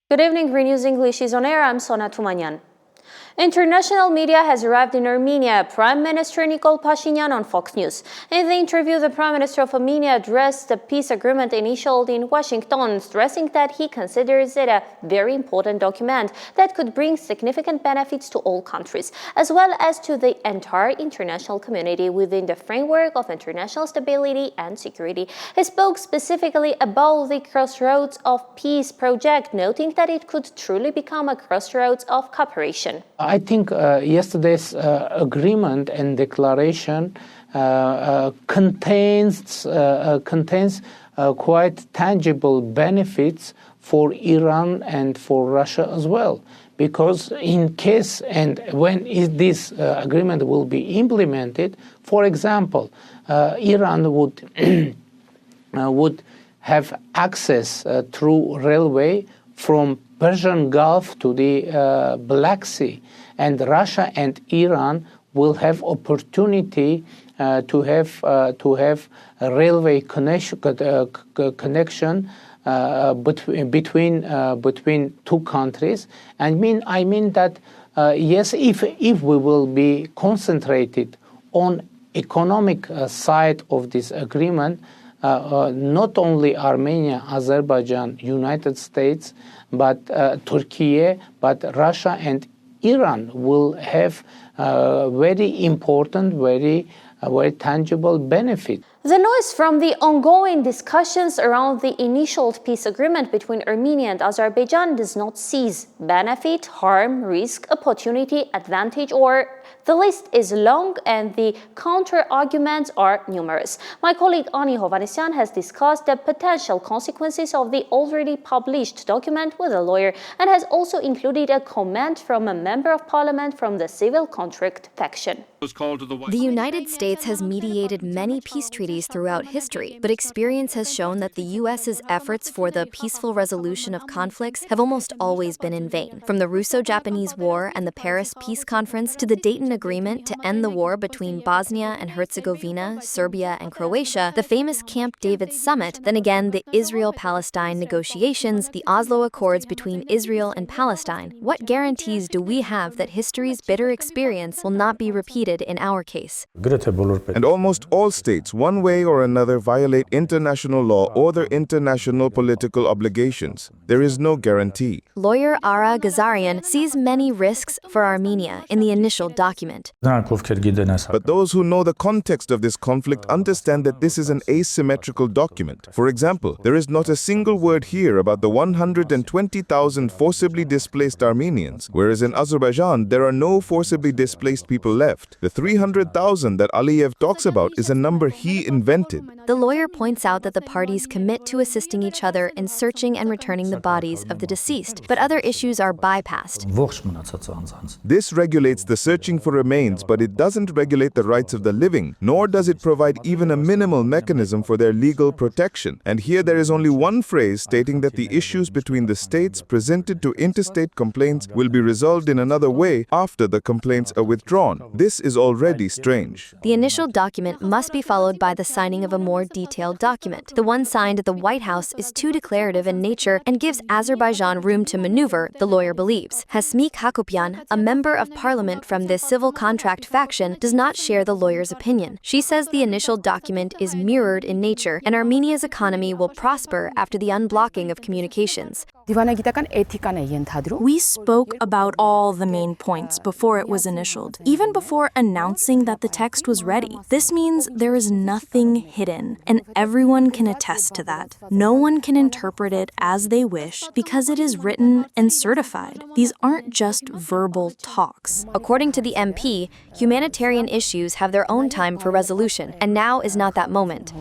Good evening, ReNEWS English is on air. I'm Sona Tumanyan. International media has arrived in Armenia. Prime Minister Nikol Pashinyan on Fox News. In the interview, the Prime Minister of Armenia addressed the peace agreement initialed in Washington, stressing that he considers it a very important document that could bring significant benefits to all countries, as well as to the entire international community within the framework of international stability and security. He spoke specifically about the Crossroads of Peace project, noting that it could truly become a crossroads of cooperation. I think yesterday's agreement and declaration contains quite tangible benefits for Iran and for Russia as well. Because in case and when this agreement will be implemented, for example, Iran would have access through railway from Persian Gulf to the Black Sea, and Russia and Iran will have opportunity to have a railway connection between two countries. I mean that yes, if we will be concentrated on economic side of this agreement, not only Armenia, Azerbaijan, United States, but Turkey, but Russia and Iran will have very important, very tangible benefit. The noise from the ongoing discussions around the initial peace agreement between Armenia and Azerbaijan does not cease. Benefit, harm, risk, opportunity, advantage, or the list is long and the counter-arguments are numerous. My colleague Ani Hovanesyan has discussed the potential consequences of the already published document with a lawyer and has also included a comment from a member of parliament from the civil contract faction. The United States has mediated many peace treaties throughout history, but experience has shown that the U.S.'s efforts for the peaceful resolution of conflicts have almost always been in vain. From the Russo-Japanese War and the Paris Peace Conference to the Dayton Agreement to end the war between Bosnia and Herzegovina, Serbia, and Croatia, the famous Camp David Summit, then again the Israel-Palestine negotiations, the Oslo Accords between Israel and Palestine. What guarantees do we have that history's bitter experience will not be repeated in our case? And almost all states, one way or another, violate international law or their international political obligations. There is no guarantee. Lawyer Ara Ghazarian sees many risks for Armenia in the initial document. But those who know the context of this conflict understand that this is an asymmetrical document. For example, there is not a single word here about the 120,000 forcibly displaced Armenians, whereas in Azerbaijan there are no forcibly displaced people left. The 300,000 that Aliyev talks about is a number he invented. The lawyer points out that the parties commit to assisting each other in searching and returning the bodies of the deceased, but other issues are bypassed. This regulates the searching for remains, but it doesn't regulate the rights of the living, nor does it provide even a minimal mechanism for their legal protection. And here there is only one phrase stating that the issues between the states presented to interstate complaints will be resolved in another way after the complaints are withdrawn. This is already strange. The initial document must be followed by the signing of a more detailed document. The one signed at the White House is too declarative in nature and gives Azerbaijan room to maneuver, the lawyer believes. Hasmik Hakopyan, a member of parliament from the civil contract faction, does not share the lawyer's opinion. She says the initial document is mirrored in nature and Armenia's economy will prosper after the unblocking of communications. We spoke about all the main points before it was initialed, even before announcing that the text was ready. This means there is nothing hidden, and everyone can attest to that. No one can interpret it as they wish because it is written and certified. These aren't just verbal talks. According to the MP, humanitarian issues have their own time for resolution, and now is not that moment.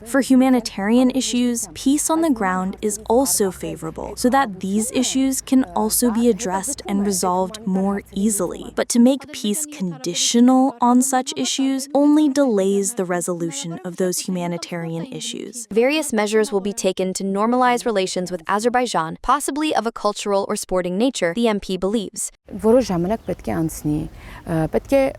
For humanitarian issues, peace on the ground is also favorable, so that these issues can also be addressed and resolved more easily. But to make peace conditional on such issues only delays the resolution of those humanitarian issues. Various measures will be taken to normalize relations with Azerbaijan, possibly of a cultural or sporting nature, the MP believes.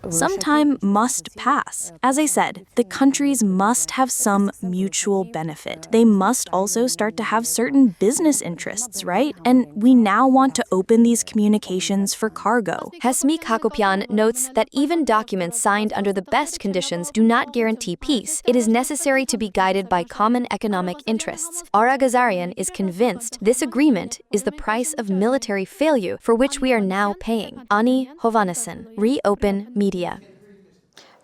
Some time must pass. As I said, the countries must have some mutual benefit. They must also start to have certain business interests, right? And we now want to open these communications for cargo. Hesmi Hakopian notes that even documents signed under the best conditions do not guarantee peace. It is necessary to be guided by common economic interests. Ara Gazarian is convinced this agreement is the price of military failure for which we are now paying. Ani Hovanesson, ReOpen Media.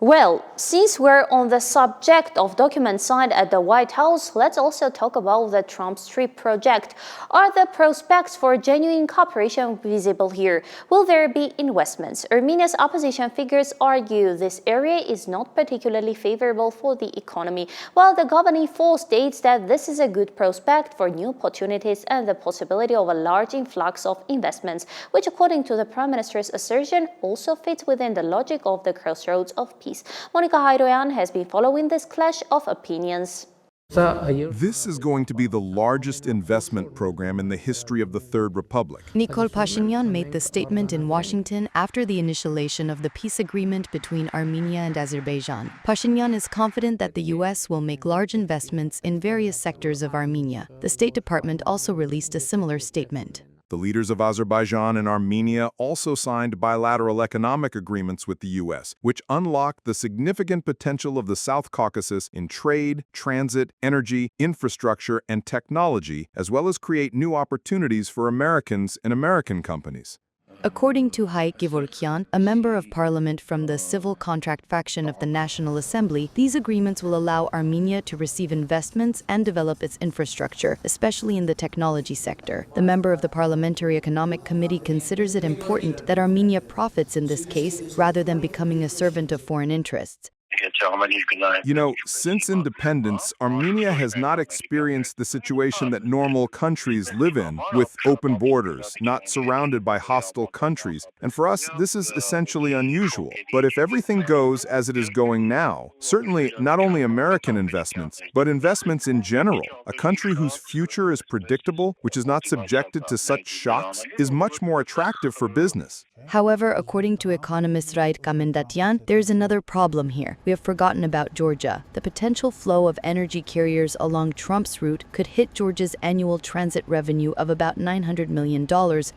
Well, since we're on the subject of documents signed at the White House, let's also talk about the Trump Strip project. Are the prospects for genuine cooperation visible here? Will there be investments? Armenia's opposition figures argue this area is not particularly favorable for the economy, while the governing force states that this is a good prospect for new opportunities and the possibility of a large influx of investments, which according to the Prime Minister's assertion also fits within the logic of the crossroads of peace. Monica Hairoyan has been following this clash of opinions. This is going to be the largest investment program in the history of the Third Republic. Nikol Pashinyan made the statement in Washington after the initialization of the peace agreement between Armenia and Azerbaijan. Pashinyan is confident that the U.S. will make large investments in various sectors of Armenia. The State Department also released a similar statement. The leaders of Azerbaijan and Armenia also signed bilateral economic agreements with the U.S., which unlock the significant potential of the South Caucasus in trade, transit, energy, infrastructure, and technology, as well as create new opportunities for Americans and American companies. According to Hayk Gevorkyan, a member of parliament from the civil contract faction of the National Assembly, these agreements will allow Armenia to receive investments and develop its infrastructure, especially in the technology sector. The member of the Parliamentary Economic Committee considers it important that Armenia profits in this case, rather than becoming a servant of foreign interests. You know, since independence, Armenia has not experienced the situation that normal countries live in, with open borders, not surrounded by hostile countries. And for us, this is essentially unusual. But if everything goes as it is going now, certainly not only American investments, but investments in general, a country whose future is predictable, which is not subjected to such shocks, is much more attractive for business. However, according to economist Raid Kamendatian, there's another problem here. We have forgotten about Georgia. The potential flow of energy carriers along Trump's route could hit Georgia's annual transit revenue of about $900 million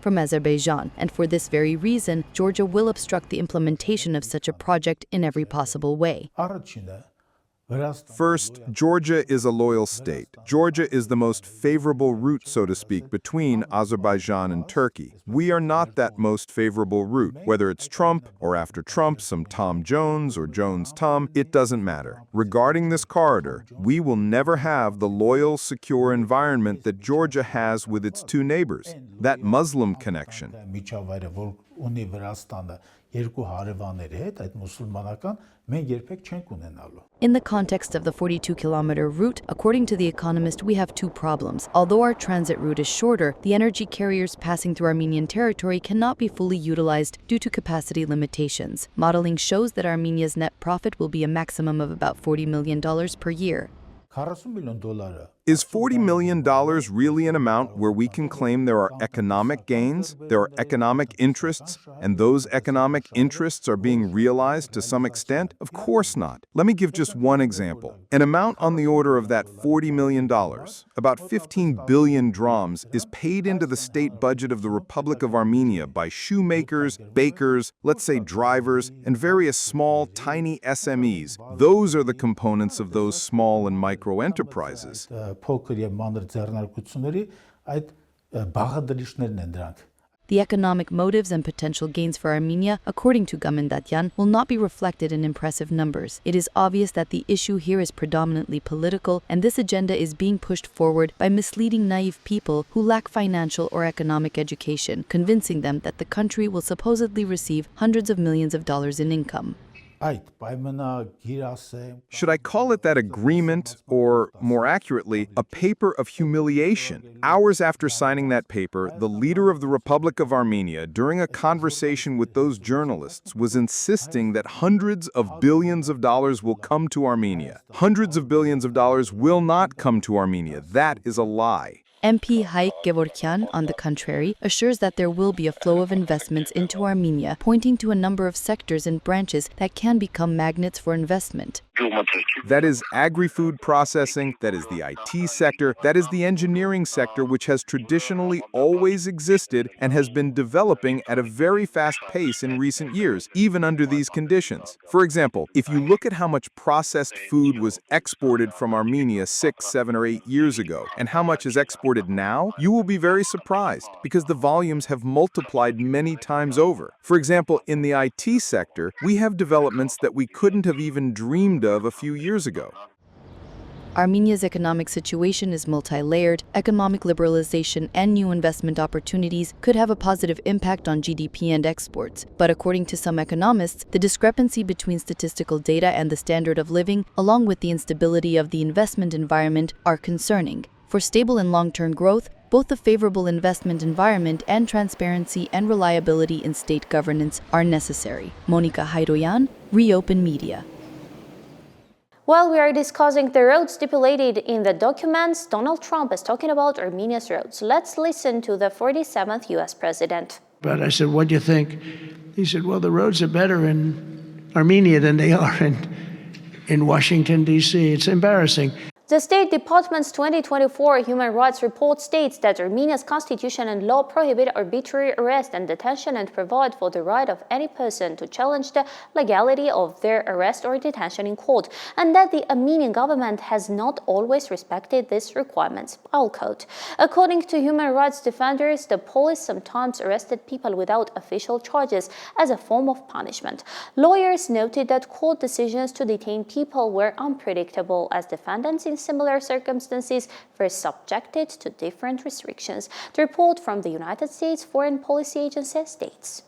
from Azerbaijan, and for this very reason, Georgia will obstruct the implementation of such a project in every possible way. First, Georgia is a loyal state. Georgia is the most favorable route, so to speak, between Azerbaijan and Turkey. We are not that most favorable route. Whether it's Trump, or after Trump, some Tom Jones or Jones Tom, it doesn't matter. Regarding this corridor, we will never have the loyal, secure environment that Georgia has with its two neighbors, that Muslim connection. In the context of the 42-kilometer route, according to The Economist, we have two problems. Although our transit route is shorter, the energy carriers passing through Armenian territory cannot be fully utilized due to capacity limitations. Modeling shows that Armenia's net profit will be a maximum of about $40 million per year. Is $40 million really an amount where we can claim there are economic gains, there are economic interests, and those economic interests are being realized to some extent? Of course not. Let me give just one example. An amount on the order of that $40 million, about 15 billion drams, is paid into the state budget of the Republic of Armenia by shoemakers, bakers, let's say drivers, and various small, tiny SMEs. Those are the components of those small and micro enterprises. The economic motives and potential gains for Armenia, according to Kamendatian, will not be reflected in impressive numbers. It is obvious that the issue here is predominantly political, and this agenda is being pushed forward by misleading naive people who lack financial or economic education, convincing them that the country will supposedly receive hundreds of millions of dollars in income. Should I call it that agreement, or more accurately, a paper of humiliation? Hours after signing that paper, the leader of the Republic of Armenia, during a conversation with those journalists, was insisting that hundreds of billions of dollars will come to Armenia. Hundreds of billions of dollars will not come to Armenia. That is a lie. MP Hayk Gevorkyan, on the contrary, assures that there will be a flow of investments into Armenia, pointing to a number of sectors and branches that can become magnets for investment. That is agri-food processing, that is the IT sector, that is the engineering sector, which has traditionally always existed and has been developing at a very fast pace in recent years, even under these conditions. For example, if you look at how much processed food was exported from Armenia 6, 7, or 8 years ago, and how much is exported now, you will be very surprised, because the volumes have multiplied many times over. For example, in the IT sector, we have developments that we couldn't have even dreamed of a few years ago. Armenia's economic situation is multi-layered. Economic liberalization and new investment opportunities could have a positive impact on GDP and exports. But according to some economists, the discrepancy between statistical data and the standard of living, along with the instability of the investment environment, are concerning. For stable and long-term growth, both the favorable investment environment and transparency and reliability in state governance are necessary. Monica Hayroyan, ReOpen Media. While we are discussing the roads stipulated in the documents, Donald Trump is talking about Armenia's roads. Let's listen to the 47th U.S. president. But I said, what do you think? He said, well, the roads are better in Armenia than they are in Washington, D.C. It's embarrassing. The State Department's 2024 Human Rights Report states that Armenia's constitution and law prohibit arbitrary arrest and detention and provide for the right of any person to challenge the legality of their arrest or detention in court, and that the Armenian government has not always respected these requirements. I'll quote, according to human rights defenders, the police sometimes arrested people without official charges as a form of punishment. Lawyers noted that court decisions to detain people were unpredictable as defendants in similar circumstances were subjected to different restrictions. The report from the United States Foreign Policy Agency states.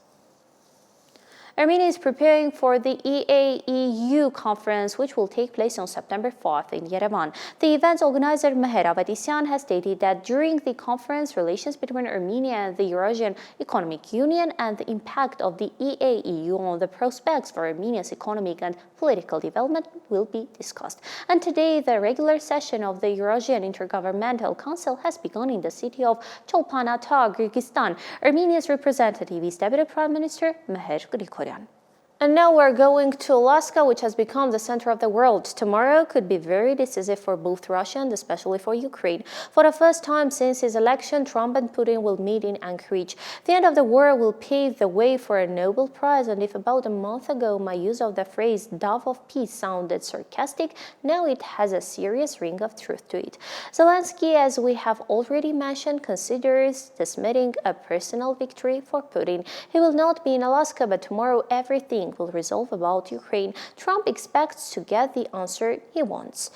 Armenia is preparing for the EAEU conference, which will take place on September 4th in Yerevan. The event's organizer, Meher Avedissian, has stated that during the conference, relations between Armenia and the Eurasian Economic Union and the impact of the EAEU on the prospects for Armenia's economic and political development will be discussed. And today, the regular session of the Eurasian Intergovernmental Council has begun in the city of Cholpan-Ata, Kyrgyzstan. Armenia's representative is Deputy Prime Minister Meher Grigoryan. And now we're going to Alaska, which has become the center of the world. Tomorrow could be very decisive for both Russia and especially for Ukraine. For the first time since his election, Trump and Putin will meet in Anchorage. The end of the war will pave the way for a Nobel Prize, and if about a month ago my use of the phrase dove of peace sounded sarcastic, now it has a serious ring of truth to it. Zelensky, as we have already mentioned, considers this meeting a personal victory for Putin. He will not be in Alaska, but tomorrow everything will resolve about Ukraine. Trump expects to get the answer he wants.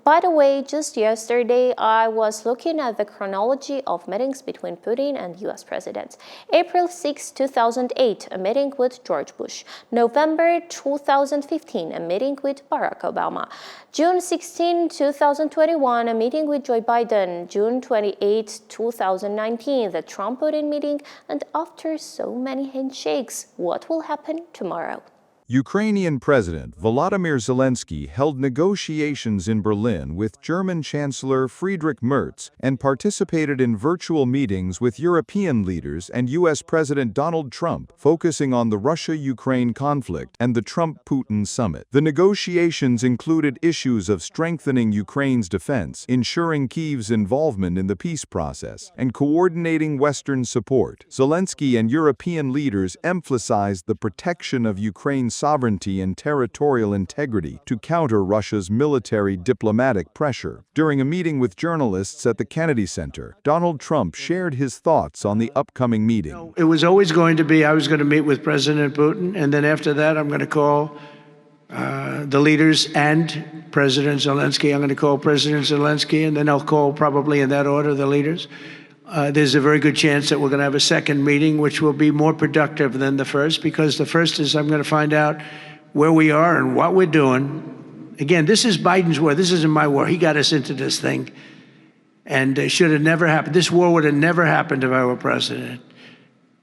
By the way, just yesterday, I was looking at the chronology of meetings between Putin and US presidents. April 6, 2008, a meeting with George Bush. November 2015, a meeting with Barack Obama. June 16, 2021, a meeting with Joe Biden. June 28, 2019, the Trump-Putin meeting. And after so many handshakes, what will happen tomorrow? Ukrainian President Volodymyr Zelensky held negotiations in Berlin with German Chancellor Friedrich Merz and participated in virtual meetings with European leaders and U.S. President Donald Trump, focusing on the Russia-Ukraine conflict and the Trump-Putin summit. The negotiations included issues of strengthening Ukraine's defense, ensuring Kyiv's involvement in the peace process, and coordinating Western support. Zelensky and European leaders emphasized the protection of Ukraine's sovereignty and territorial integrity to counter Russia's military diplomatic pressure. During a meeting with journalists at the Kennedy Center, Donald Trump shared his thoughts on the upcoming meeting. It was always going to be, I was going to meet with President Putin, and then after that, I'm going to call the leaders and President Zelensky. I'm going to call President Zelensky, and then I'll call, probably in that order, the leaders. There's a very good chance that we're going to have a second meeting, which will be more productive than the first, because the first is I'm going to find out where we are and what we're doing. Again, this is Biden's war. This isn't my war. He got us into this thing. And it should have never happened. This war would have never happened if I were president.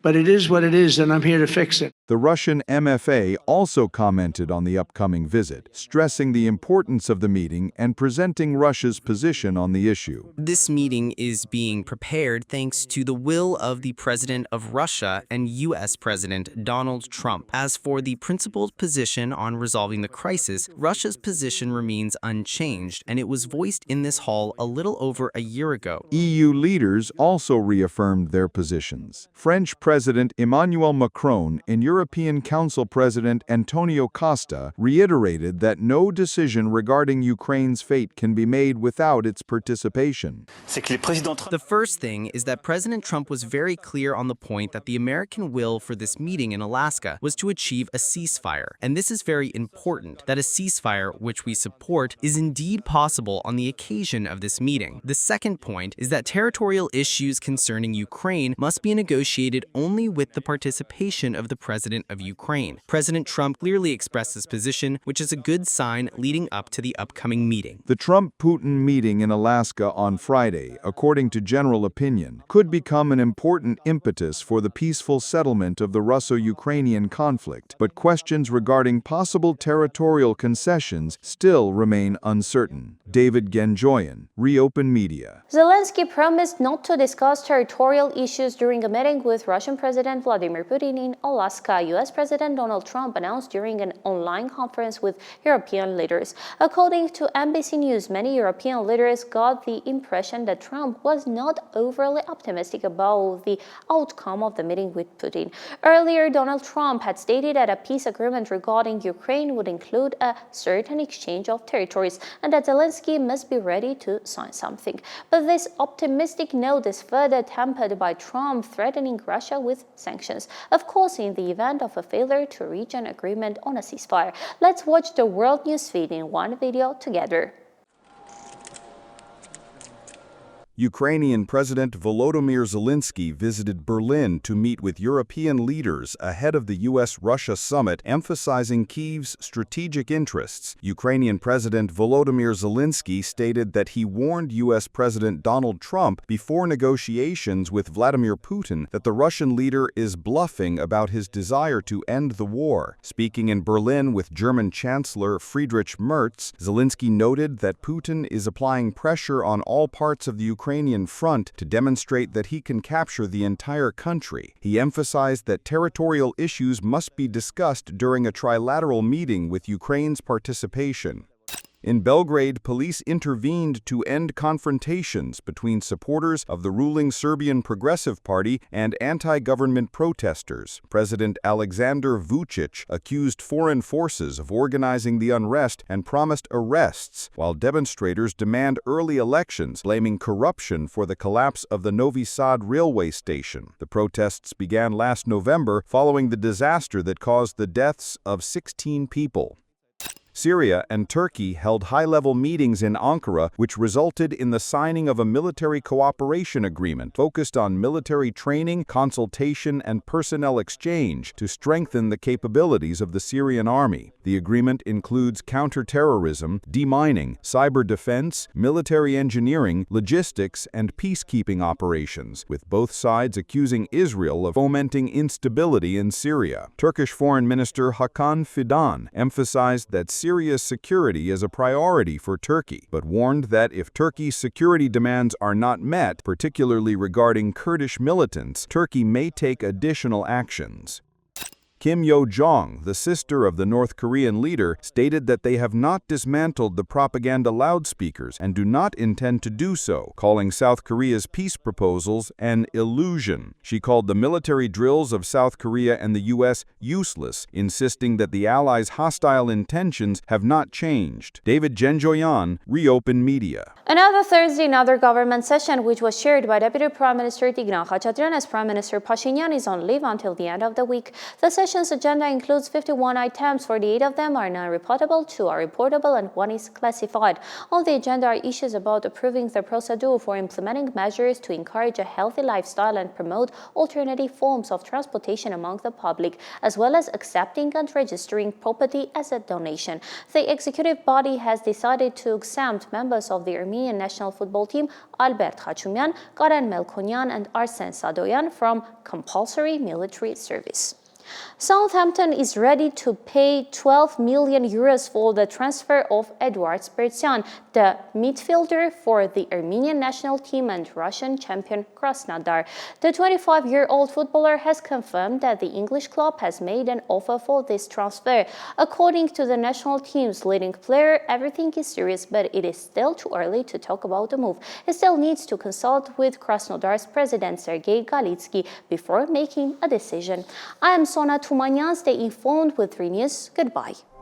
But it is what it is, and I'm here to fix it. The Russian MFA also commented on the upcoming visit, stressing the importance of the meeting and presenting Russia's position on the issue. This meeting is being prepared thanks to the will of the President of Russia and U.S. President Donald Trump. As for the principled position on resolving the crisis, Russia's position remains unchanged, and it was voiced in this hall a little over a year ago. EU leaders also reaffirmed their positions. French President Emmanuel Macron and European Council President Antonio Costa reiterated that no decision regarding Ukraine's fate can be made without its participation. The first thing is that President Trump was very clear on the point that the American will for this meeting in Alaska was to achieve a ceasefire. And this is very important, that a ceasefire, which we support, is indeed possible on the occasion of this meeting. The second point is that territorial issues concerning Ukraine must be negotiated only with the participation of the President of Ukraine. President Trump clearly expressed his position, which is a good sign leading up to the upcoming meeting. The Trump-Putin meeting in Alaska on Friday, according to general opinion, could become an important impetus for the peaceful settlement of the Russo-Ukrainian conflict, but questions regarding possible territorial concessions still remain uncertain. David Genjoyan, ReOpen Media. Zelensky promised not to discuss territorial issues during a meeting with Russian President Vladimir Putin in Alaska, U.S. President Donald Trump announced during an online conference with European leaders. According to NBC News, many European leaders got the impression that Trump was not overly optimistic about the outcome of the meeting with Putin. Earlier, Donald Trump had stated that a peace agreement regarding Ukraine would include a certain exchange of territories and that Zelensky must be ready to sign something. But this optimistic note is further tempered by Trump threatening Russia with sanctions, of course, in the event of a failure to reach an agreement on a ceasefire. Let's watch the World News feed in one video together. Ukrainian President Volodymyr Zelensky visited Berlin to meet with European leaders ahead of the U.S.-Russia summit, emphasizing Kyiv's strategic interests. Ukrainian President Volodymyr Zelensky stated that he warned U.S. President Donald Trump before negotiations with Vladimir Putin that the Russian leader is bluffing about his desire to end the war. Speaking in Berlin with German Chancellor Friedrich Merz, Zelensky noted that Putin is applying pressure on all parts of the Ukrainian front to demonstrate that he can capture the entire country. He emphasized that territorial issues must be discussed during a trilateral meeting with Ukraine's participation. In Belgrade, police intervened to end confrontations between supporters of the ruling Serbian Progressive Party and anti-government protesters. President Alexander Vučić accused foreign forces of organizing the unrest and promised arrests, while demonstrators demand early elections, blaming corruption for the collapse of the Novi Sad railway station. The protests began last November following the disaster that caused the deaths of 16 people. Syria and Turkey held high-level meetings in Ankara, which resulted in the signing of a military cooperation agreement focused on military training, consultation, and personnel exchange to strengthen the capabilities of the Syrian army. The agreement includes counter-terrorism, demining, cyber defense, military engineering, logistics, and peacekeeping operations, with both sides accusing Israel of fomenting instability in Syria. Turkish Foreign Minister Hakan Fidan emphasized that Syria's security is a priority for Turkey, but warned that if Turkey's security demands are not met, particularly regarding Kurdish militants, Turkey may take additional actions. Kim Yo-jong, the sister of the North Korean leader, stated that they have not dismantled the propaganda loudspeakers and do not intend to do so, calling South Korea's peace proposals an illusion. She called the military drills of South Korea and the U.S. useless, insisting that the allies' hostile intentions have not changed. David Genjoyan, ReOpen Media. Another Thursday, another government session, which was chaired by Deputy Prime Minister Tigran Khachaturian as Prime Minister Pashinyan is on leave until the end of the week. The session Commission's agenda includes 51 items. 48 of them are non-reportable, 2 are reportable, and 1 is classified. On the agenda are issues about approving the procedure for implementing measures to encourage a healthy lifestyle and promote alternative forms of transportation among the public, as well as accepting and registering property as a donation. The executive body has decided to exempt members of the Armenian national football team Albert Khachumian, Karen Melkonyan, and Arsen Sadoyan from compulsory military service. Southampton is ready to pay 12 million euros for the transfer of Eduard Spertian, the midfielder for the Armenian national team and Russian champion Krasnodar. The 25-year-old footballer has confirmed that the English club has made an offer for this transfer. According to the national team's leading player, everything is serious, but it is still too early to talk about the move. He still needs to consult with Krasnodar's president Sergei Galitsky before making a decision. I am Sona Tumanyan. Stay informed with ReNews. Goodbye.